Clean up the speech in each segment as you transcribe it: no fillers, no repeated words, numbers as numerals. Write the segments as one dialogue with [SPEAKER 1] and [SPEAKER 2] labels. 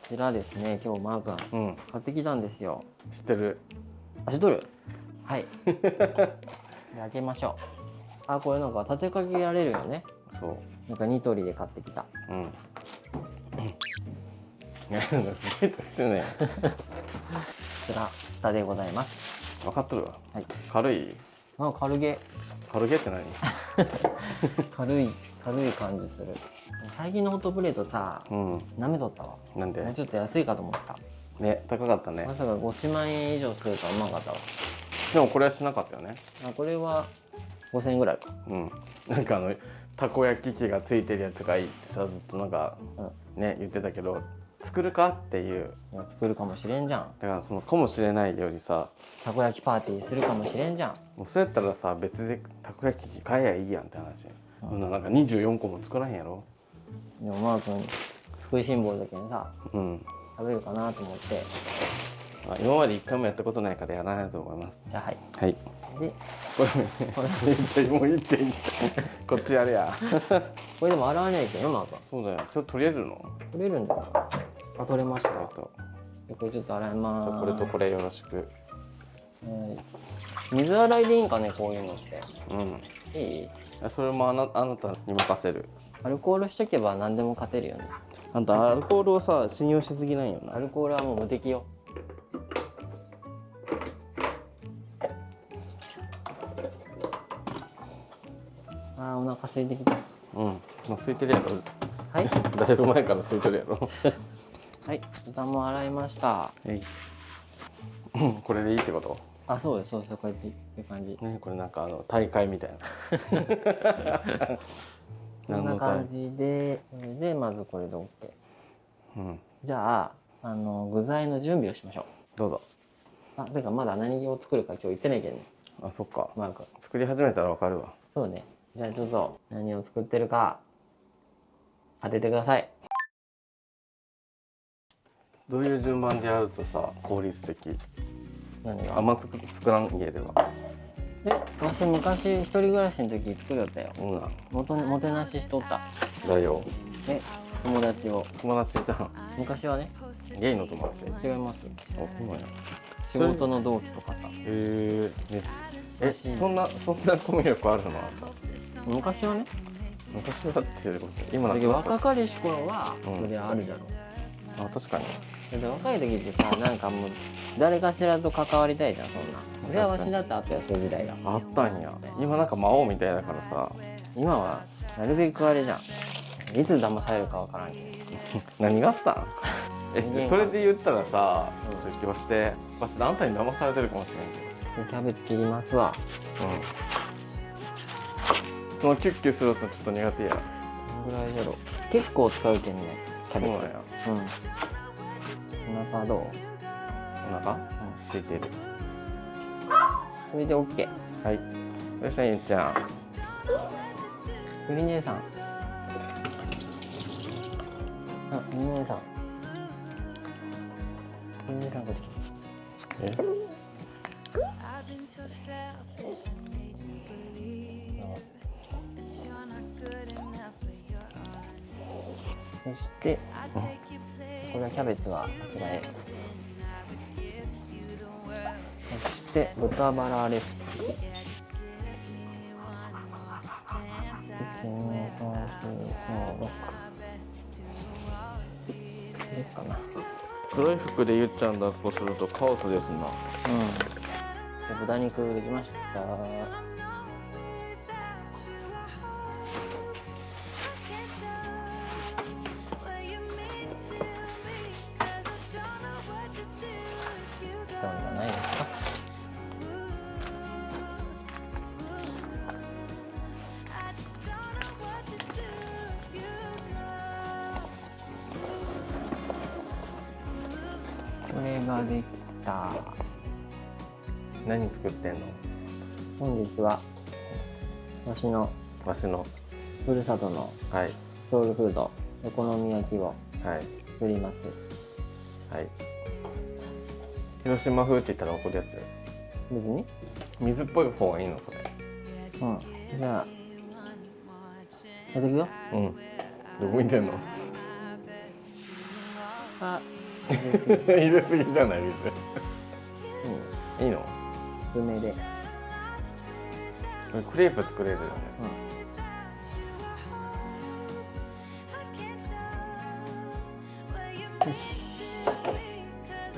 [SPEAKER 1] ちらですね、今日マー君、買ってきたんですよ。
[SPEAKER 2] 知ってる。
[SPEAKER 1] あ、知っとる。はい。で開けましょう。あ、これなんか立てかけられるよね。
[SPEAKER 2] そう。
[SPEAKER 1] なんかニトリで買ってきた。
[SPEAKER 2] いや、すごいですね。
[SPEAKER 1] こちら下でございます。
[SPEAKER 2] 分かっとるわ。
[SPEAKER 1] はい。
[SPEAKER 2] 軽い。
[SPEAKER 1] あ、軽げ。
[SPEAKER 2] 軽げって何？
[SPEAKER 1] 軽い感じする。最近のホットプレートさ、舐めとったわ。
[SPEAKER 2] なんで？
[SPEAKER 1] もうちょっと安いかと思った。
[SPEAKER 2] ね、高かったね。
[SPEAKER 1] まさか1万円以上するとは思わなかったわ。
[SPEAKER 2] でもこれはしなかったよね。
[SPEAKER 1] あ、これは5000円ぐらいか。
[SPEAKER 2] なんかたこ焼き器がついてるやつがいいってさ、ずっとなんか、ね言ってたけど、作るかっていう。
[SPEAKER 1] いや、作るかもしれんじゃん。
[SPEAKER 2] だからそのかもしれないよりさ、
[SPEAKER 1] たこ焼きパーティーするかもしれんじゃん。
[SPEAKER 2] もうそうやったらさ、別でたこ焼き器買えばいいやんって話。なんか24個も作らへんやろ。
[SPEAKER 1] でもマー君食いしん坊だけんさ、食べるかなと思って。
[SPEAKER 2] 今まで一回もやったことないからやらないと思います。
[SPEAKER 1] じゃあ、はい。
[SPEAKER 2] はい。
[SPEAKER 1] で、
[SPEAKER 2] これもういいっていいって。こっちやれや。
[SPEAKER 1] これでも洗わないけどね、マー君。
[SPEAKER 2] そうだよ。それ取れるの？
[SPEAKER 1] 取れるんだよ。あ、取れました。
[SPEAKER 2] と
[SPEAKER 1] でこれちょっと洗います。
[SPEAKER 2] これとこれよろしく。
[SPEAKER 1] 水洗いでいいんかね、こういうのって。いい？
[SPEAKER 2] それもあなたに任せる。
[SPEAKER 1] アルコールしとけば何でも勝てるよね。
[SPEAKER 2] あんたアルコールをさ、信用しすぎないよな。
[SPEAKER 1] アルコールはもう無敵よ。あー、お腹空いてきた。
[SPEAKER 2] もう空いてるやろ。
[SPEAKER 1] はい。
[SPEAKER 2] だいぶ前から空いてるやろ。
[SPEAKER 1] はい、豚も洗いました。
[SPEAKER 2] これでいいってこと？
[SPEAKER 1] あ、そうです、そうです、こういう感じ。
[SPEAKER 2] ね、これなんか大会みたいな。
[SPEAKER 1] こんな感じで、まずこれで OK。じゃあ、具材の準備をしましょう。
[SPEAKER 2] どうぞ。
[SPEAKER 1] あ、てかまだ何を作るか今日言ってないけどね。
[SPEAKER 2] あ、そっか。
[SPEAKER 1] マー君。
[SPEAKER 2] 作り始めたらわかるわ。
[SPEAKER 1] そうね。じゃあちょっと何を作ってるか当ててください。
[SPEAKER 2] どういう順番でやるとさ、効率的？
[SPEAKER 1] 何が？
[SPEAKER 2] あんま作らん家では。
[SPEAKER 1] 私昔一人暮らしの時作るよったよ。もてなししとった。
[SPEAKER 2] だよ。
[SPEAKER 1] 友達を。
[SPEAKER 2] 友達いたの？
[SPEAKER 1] 昔はね。
[SPEAKER 2] ゲイの友達？
[SPEAKER 1] 違います。
[SPEAKER 2] あ、そうなんや。
[SPEAKER 1] 仕事の同期とかさ。
[SPEAKER 2] そんなコミュ力あるの？
[SPEAKER 1] 昔はね。
[SPEAKER 2] 昔はっていうこと今
[SPEAKER 1] だけど若かりし頃はそりゃあるじゃろ。
[SPEAKER 2] あ、確かに。
[SPEAKER 1] 若い時ってさ、なんかもう誰かしらと関わりたいじゃん、そんな。それはわしだってあったよ、そういう時代が。
[SPEAKER 2] あったんや。今なんか魔王みたいだからさ。
[SPEAKER 1] 今はなるべくあれじゃん。いつ騙されるかわからんけど。
[SPEAKER 2] 何があったん？それで言ったらさ、わしあんたに騙されてるかもしれんけど。
[SPEAKER 1] キャベツ切りますわ。
[SPEAKER 2] そのキュッキュするとちょっと苦手や。
[SPEAKER 1] どのぐらいだろう。結構使うけんね、キャベツ。
[SPEAKER 2] そうなんや。
[SPEAKER 1] お腹どう？
[SPEAKER 2] お腹？ついてる。
[SPEAKER 1] それで OK。
[SPEAKER 2] はい。よっしゃ、ゆっちゃん。
[SPEAKER 1] ゆり姉さん。あ、ゆり姉さん。ゆり姉さんこっち。そして、これはキャベツはあちらへ。そして豚バラです。1、2、3、4、5、6。ですかな。
[SPEAKER 2] 黒い服でゆっちゃん抱っこするとカオスですな。
[SPEAKER 1] 豚肉できました。ないですか？これができた。
[SPEAKER 2] 何作ってんの？
[SPEAKER 1] 本日はわしのふるさとのソウルフードお好み焼きを作ります。
[SPEAKER 2] はい。広島風って言ったら怒るやつ？
[SPEAKER 1] 別に
[SPEAKER 2] 水っぽい方がいいのそれ？
[SPEAKER 1] じゃあやっていくよ。
[SPEAKER 2] どこ見てんの？
[SPEAKER 1] あ、
[SPEAKER 2] 入れすぎじゃない別に。いいの？
[SPEAKER 1] 薄めで。
[SPEAKER 2] これクレープ作れるよね。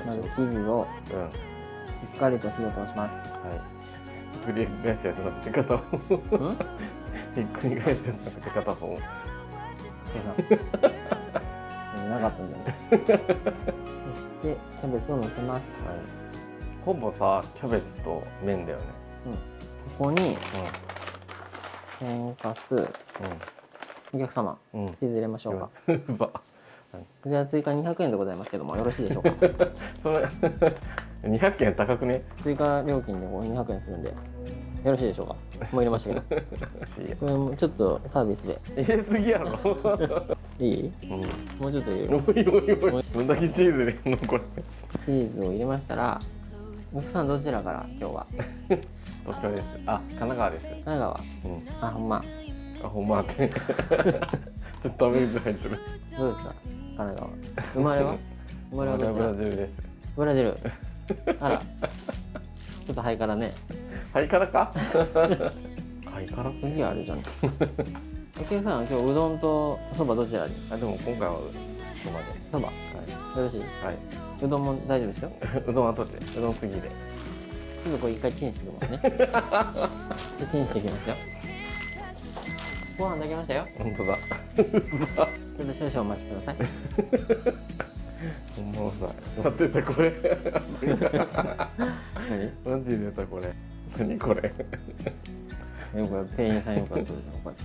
[SPEAKER 1] まず生地をしっかりと火を通します。
[SPEAKER 2] ひっくり返すやつなくて片方。ひっくり返すやつなくて片方。
[SPEAKER 1] なかったんだね。そしてキャベツを乗せます。
[SPEAKER 2] ほぼさキャベツと麺だよね。
[SPEAKER 1] ここに天かす、お客様、チーズ入れましょうか。じゃあ追加200円でございますけどもよろしいでしょうか。
[SPEAKER 2] それ200円高くね？
[SPEAKER 1] 追加料金で200円するんでよろしいでしょうか。もう入れましたけど。これもちょっとサービスで。
[SPEAKER 2] 入れすぎやろ。
[SPEAKER 1] いい？もうちょっと入れる。
[SPEAKER 2] どんだけチーズ入れるのこれ。
[SPEAKER 1] チーズを入れましたら、奥さんどちらから今日は？
[SPEAKER 2] 東京です。あ、神奈川です。
[SPEAKER 1] 神奈川。あ、ほんま。
[SPEAKER 2] あ、ほんまって。ちょっとアメリカ入ってる。
[SPEAKER 1] どうですか？神奈川。生まれは？生まれはどちら？
[SPEAKER 2] ブラジルです。
[SPEAKER 1] ブラジル。あら。ちょっとハイカラね。
[SPEAKER 2] ハイカラか？ハイカラ？
[SPEAKER 1] 次あるじゃん。お客さんは今日うどんとそばどちらに？
[SPEAKER 2] あ、でも今回はそばで。
[SPEAKER 1] そば。よろしい？
[SPEAKER 2] はい。
[SPEAKER 1] うどんも大丈夫ですよ。
[SPEAKER 2] うどんは後で。うどん次で。
[SPEAKER 1] ちょっとこれ一回チンしてきますね。チンしていきますよ。ご飯炊きましたよ。
[SPEAKER 2] 本当だ。
[SPEAKER 1] ちょっと少々お待ちください。
[SPEAKER 2] ほんまさ、待ってたこれ。
[SPEAKER 1] 何？
[SPEAKER 2] なんて入れたこれ。何これ。
[SPEAKER 1] よく店員さんよくやってるじゃん。これ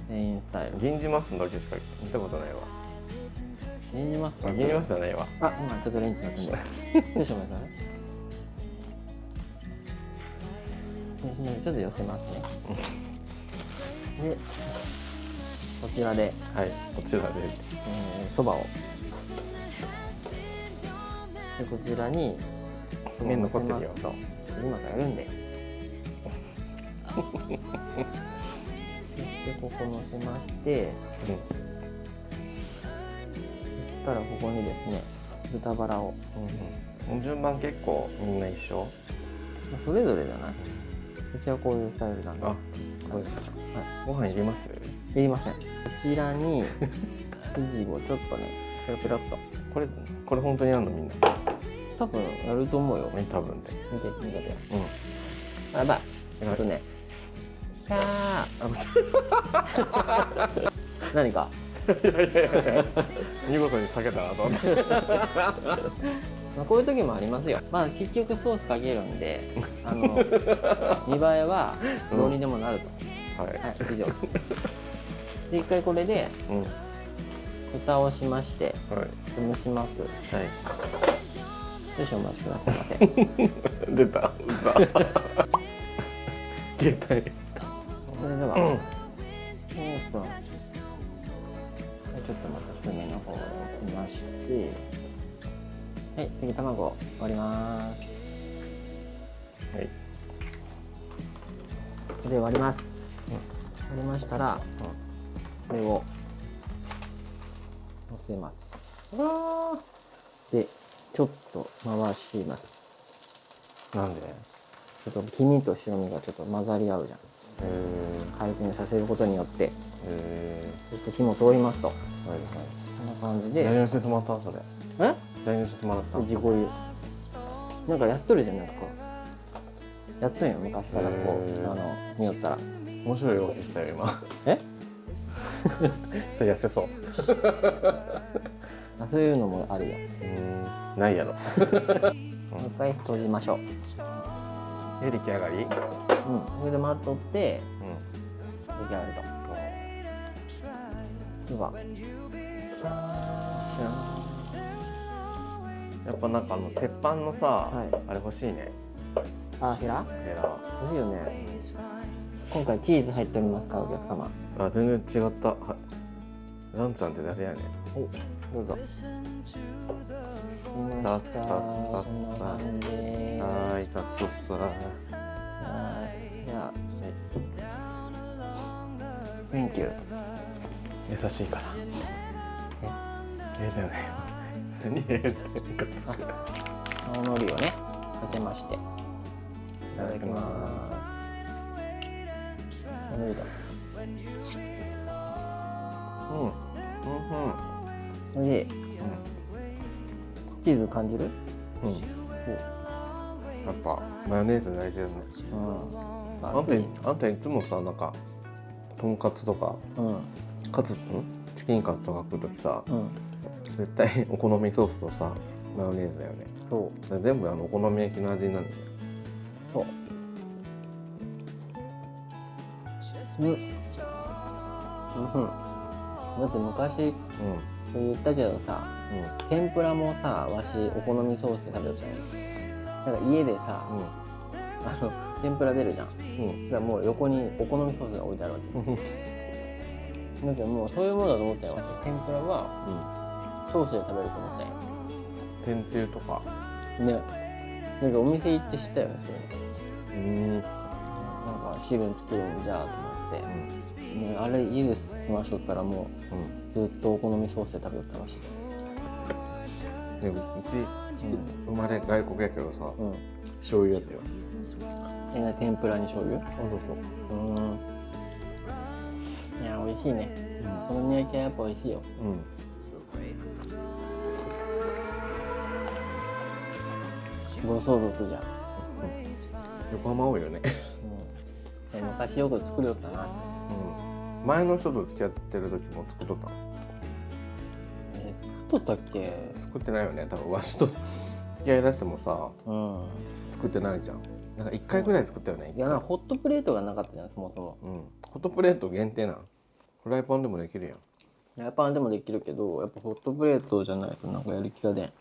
[SPEAKER 1] 店員スタイル。
[SPEAKER 2] 銀じますだけしか見たことないわ。
[SPEAKER 1] 銀じますか？
[SPEAKER 2] 銀じますじゃないわ。
[SPEAKER 1] あ、今ちょっとレンチになったんで。少々お待ちください。ちょっと寄せますね。で、こちらで、
[SPEAKER 2] こちらで、
[SPEAKER 1] そばを。で、こちらに
[SPEAKER 2] 麺残ってるよ。
[SPEAKER 1] 今からやるんで。そしてここ乗せまして、そしたらここにですね、豚バラを。
[SPEAKER 2] 順番結構みんな一緒？
[SPEAKER 1] それぞれじゃない？うちはこういうスタイルなんで。
[SPEAKER 2] あ、こうですか。ご飯いります？
[SPEAKER 1] いりません。こちらに生地をちょっとね、ペロペロっと。
[SPEAKER 2] これ本当にやるのみんな？
[SPEAKER 1] 多分やると思うよ。
[SPEAKER 2] ね、多分で。
[SPEAKER 1] 見てて。あ、やばい。ね。何か？
[SPEAKER 2] いや見事に避けたなと思って。
[SPEAKER 1] こういう時もありますよ。結局ソースかけるんで、見栄えはどうにでもなると。以上。で、一回これで蓋をしまして蒸します。少々お待ちくださいませ。
[SPEAKER 2] 出た。携帯。
[SPEAKER 1] それでは、ちょっとまた爪の方を置きまして、はい、次卵割ります。で割ります。割りましたら、これを乗せます。で、ちょっと回します。
[SPEAKER 2] なんで？
[SPEAKER 1] ちょっと黄身と白身がちょっと混ざり合うじゃん。回転させることによって、そして火も通りますと。こんな感じで。
[SPEAKER 2] 何をして止まったそれ？何をして止まった？
[SPEAKER 1] 自己流。なんかやっとるじゃん、なんかこう。やっとんよ、昔からこう、見よったら。
[SPEAKER 2] 面白い動きしたよ、今。それ痩せそう。
[SPEAKER 1] そういうのもあるよ。
[SPEAKER 2] ないやろ。
[SPEAKER 1] もう一回閉じましょう。
[SPEAKER 2] 出来上がり？
[SPEAKER 1] それで待っとって、出来上がると。では、
[SPEAKER 2] やっぱなんか鉄板のさ、あれ欲しいね。
[SPEAKER 1] ヘラ？欲しいよね。今回チーズ入っておりますか、お客様。
[SPEAKER 2] あ、全然違った。ランちゃんって誰やねん。
[SPEAKER 1] どうぞ。
[SPEAKER 2] さっさっさっさ。はい、さっさっさ。
[SPEAKER 1] じゃあ、Thank you。
[SPEAKER 2] 優しいから。じゃない。何天かつ
[SPEAKER 1] 青のりをねかけまして、いただきます。青のりだ。おいしい。チーズ感じる？
[SPEAKER 2] やっぱマヨネーズ大事ですね。あんたいつもさ、なんかとんかつとか、チキンカツとか食うときさ、絶対お好みソースとさマヨネーズだよね。そう全部お好み焼きの味になるんだよ。
[SPEAKER 1] そうだって昔、言ったけどさ、天ぷらもさ、わしお好みソースで食べたの。なんか家でさ、天ぷら出るじゃん。だからもう横にお好みソースが置いてあるわけ。だけどもうそういうものだと思ったよ。天ぷらは、ソースで食べると思ったよ。
[SPEAKER 2] 天つゆとか。
[SPEAKER 1] ね。なんかお店行って知ったよね、そういうの。なんか汁作るんじゃと思って、あれ家で済ましとったらもう、ずっとお好みソースで食べよったらしい。
[SPEAKER 2] でもうち、生まれ外国やけどさ、醤油やったよ。
[SPEAKER 1] 天ぷらに醤油？
[SPEAKER 2] そう
[SPEAKER 1] いや美味しいね。お好み焼きはやっぱ美味しいよ。暴走族じゃん。
[SPEAKER 2] 横浜多いよね。
[SPEAKER 1] 昔よく作りよったな。
[SPEAKER 2] 前の人と付き合ってる時も作っとったの？
[SPEAKER 1] 作っとったっけ？
[SPEAKER 2] 作ってないよね。多分わしと付き合いだしてもさ、作ってないじゃん。なんか1回ぐらい作ったよね。
[SPEAKER 1] いやなんかホットプレートがなかったじゃん、そもそも。
[SPEAKER 2] ホットプレート限定なん？フライパンでもできるやん。
[SPEAKER 1] フライパンでもできるけど、やっぱホットプレートじゃないとなんかやる気が出ん。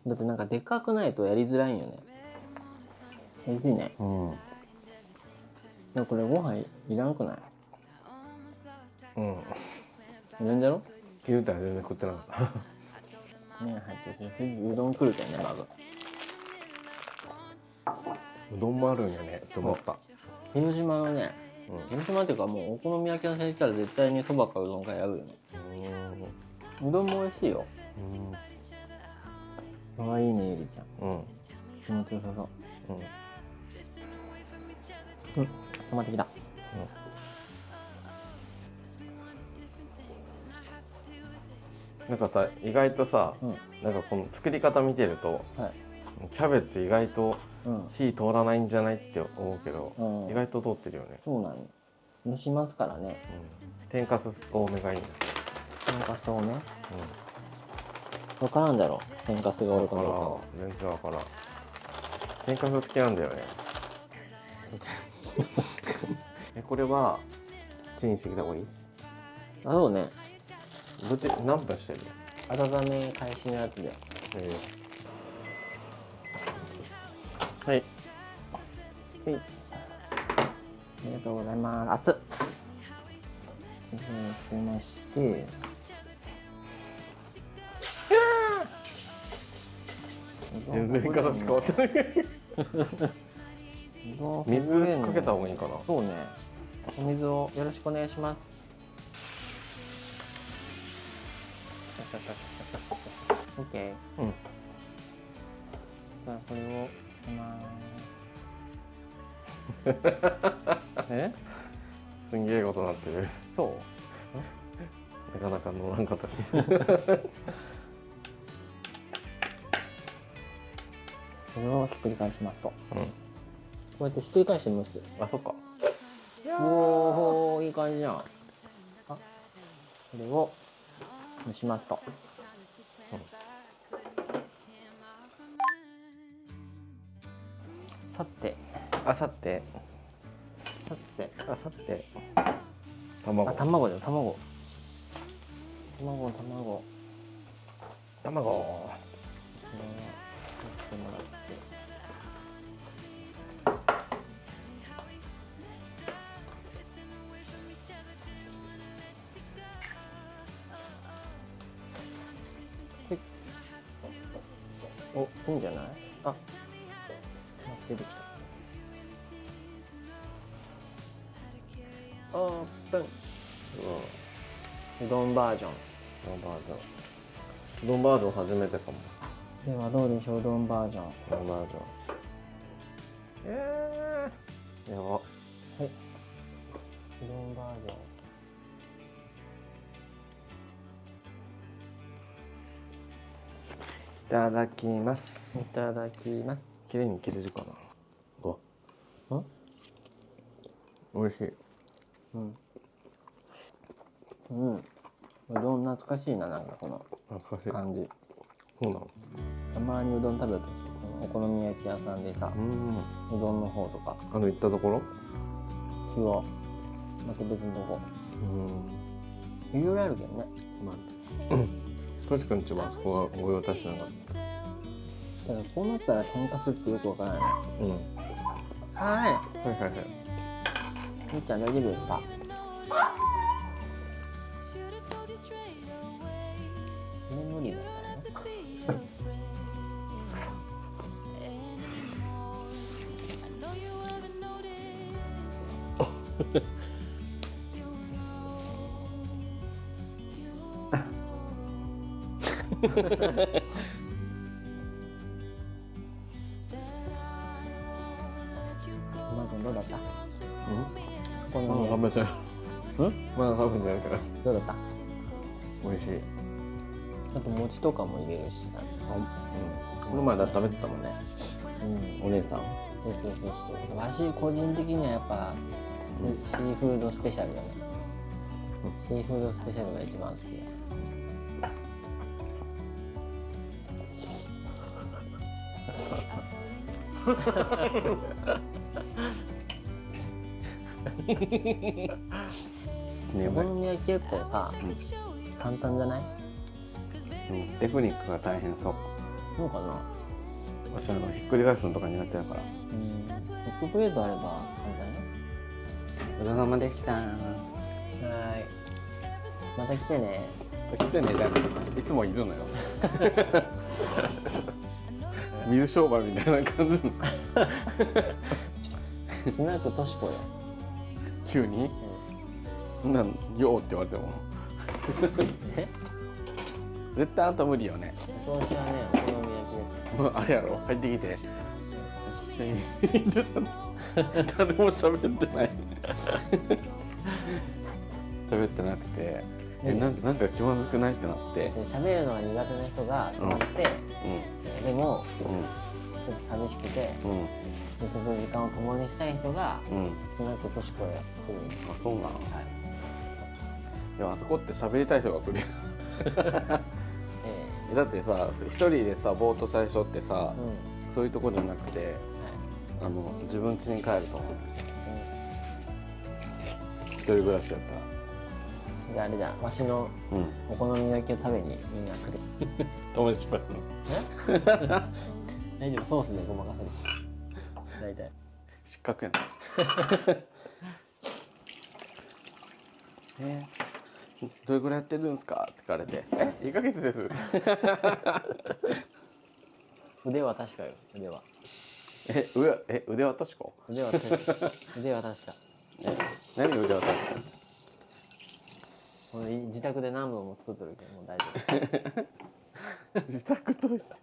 [SPEAKER 1] だってなんかでかくないとやりづらいんよね。美味しいね。でもこれご飯いらんくない？いらんじゃろ？
[SPEAKER 2] 言うたら全然食ってなかった。
[SPEAKER 1] ね入ってるし、うどん来るけんね、まず。
[SPEAKER 2] うどんもあるんやねって思った。
[SPEAKER 1] 広島のね、広島っていうかもうお好み焼き屋さん行ったら絶対にそばかうどんかやるよね。うどんも美味しいよ。かわいいね、ゆりちゃん。気持ちよさそう。止まってきた。
[SPEAKER 2] なんかさ、意外とさ、なんかこの作り方見てると、キャベツ意外と火通らないんじゃないって思うけど、意外と通ってるよね。
[SPEAKER 1] そうなの。蒸しますからね。
[SPEAKER 2] 天かす多めがいいんだ。
[SPEAKER 1] 天かす多め？分からんだろう、天かすがおるかどうかは。
[SPEAKER 2] 全然分からん。天かす好きなんだよね。これはチンしてきた方がいい？
[SPEAKER 1] そうね。
[SPEAKER 2] 何分してるの？
[SPEAKER 1] 温め開始のやつで。
[SPEAKER 2] はい。
[SPEAKER 1] ありがとうございます。熱っ。しまして。
[SPEAKER 2] 全然形変わってない。水かけた方がいいかな。
[SPEAKER 1] そうね。お水をよろしくお願いします。オッケー。じゃあこれをします。
[SPEAKER 2] すんげえことなってる。
[SPEAKER 1] そう。
[SPEAKER 2] なかなか乗らんかったね。
[SPEAKER 1] これをひっくり返しますと。こうやってひっくり返して蒸す。
[SPEAKER 2] あ、そっか。
[SPEAKER 1] おお、いい感じじゃん。これを蒸しますと。さて。
[SPEAKER 2] あさって。卵。
[SPEAKER 1] あ、卵だよ、卵。卵。お、いいんじゃない？あ、出てきた。オープン。うどんバージョン。
[SPEAKER 2] うどんバージョン初めてかも。
[SPEAKER 1] ではどうでしょう、うどんバージョン。
[SPEAKER 2] うどんバージョン。やば。はい。
[SPEAKER 1] うどんバージョン。
[SPEAKER 2] いただきます。
[SPEAKER 1] いただきます。
[SPEAKER 2] 綺麗に切れるかな。美味しい。
[SPEAKER 1] うん。うん。うどん懐かしいな、なんかこの感じ。
[SPEAKER 2] そうなの。
[SPEAKER 1] たまにうどん食べるとこのお好み焼き屋さんでさ、うどんの方とか。
[SPEAKER 2] 行ったところ？
[SPEAKER 1] 違う。また別のとこ。いろいろあるけどね。
[SPEAKER 2] まあ、としくんちはあそこが御用達なかった。
[SPEAKER 1] だからこうなったら喧嘩するってよくわからない。はい。
[SPEAKER 2] はい。
[SPEAKER 1] みーちゃん大丈夫ですか？無理だからね。まずどうだった？
[SPEAKER 2] まだ食べてない。まだ食べてないから。
[SPEAKER 1] どうだった？
[SPEAKER 2] 美味しい。
[SPEAKER 1] ちょっと餅とかも入れるしな。
[SPEAKER 2] この前だって食べてたもんね。お姉さん。
[SPEAKER 1] そう。わし個人的にはやっぱシーフードスペシャルだね。シーフードスペシャルが一番好きだ。お好み焼き結構さ、簡単じゃない？
[SPEAKER 2] テクニックが大変そう。
[SPEAKER 1] そうかな。
[SPEAKER 2] 私ひっくり返すのとか苦手だから。
[SPEAKER 1] ホットプレートあれば簡単よ。
[SPEAKER 2] ごちそうさまでした。
[SPEAKER 1] はい。また来てね。
[SPEAKER 2] 来てねじゃん。いつもいるのよ。水商売みたいな感じの。
[SPEAKER 1] スナックとしこよ。
[SPEAKER 2] 急に？なんよって言われても。
[SPEAKER 1] え？
[SPEAKER 2] 絶対あんた無理よね。
[SPEAKER 1] 調子はね、お好み焼きです。
[SPEAKER 2] もうあれやろ、帰ってきて。一緒に誰も喋ってない。喋ってなくて、なんか気まずくないってなって。
[SPEAKER 1] 喋るのが苦手な人が集まって、でも、ちょっと寂しくて、せっかく時間を共にしたい人が、スナックとしこへ来るんです。
[SPEAKER 2] あ、そうなの。でもあそこって喋りたい人が来る。だってさ、一人でさぼーっと最初ってさ、そういうとこじゃなくて、自分家に帰ると思う。一人暮らしだったら。
[SPEAKER 1] じゃああれじゃん、わしのお好み焼きを食べにみんな来る。
[SPEAKER 2] 友達失敗するの？
[SPEAKER 1] 大丈夫、ソースでごまかせる。大体。
[SPEAKER 2] 失格やな。どれぐらいやってるんですかって聞かれて、2ヶ月です。
[SPEAKER 1] 腕は確かよ、腕は。
[SPEAKER 2] 腕は確か？
[SPEAKER 1] 腕は確か。腕は確か。
[SPEAKER 2] 何腕は確か？
[SPEAKER 1] 自宅で何本も作っとるけどもう大丈夫。
[SPEAKER 2] 自宅として。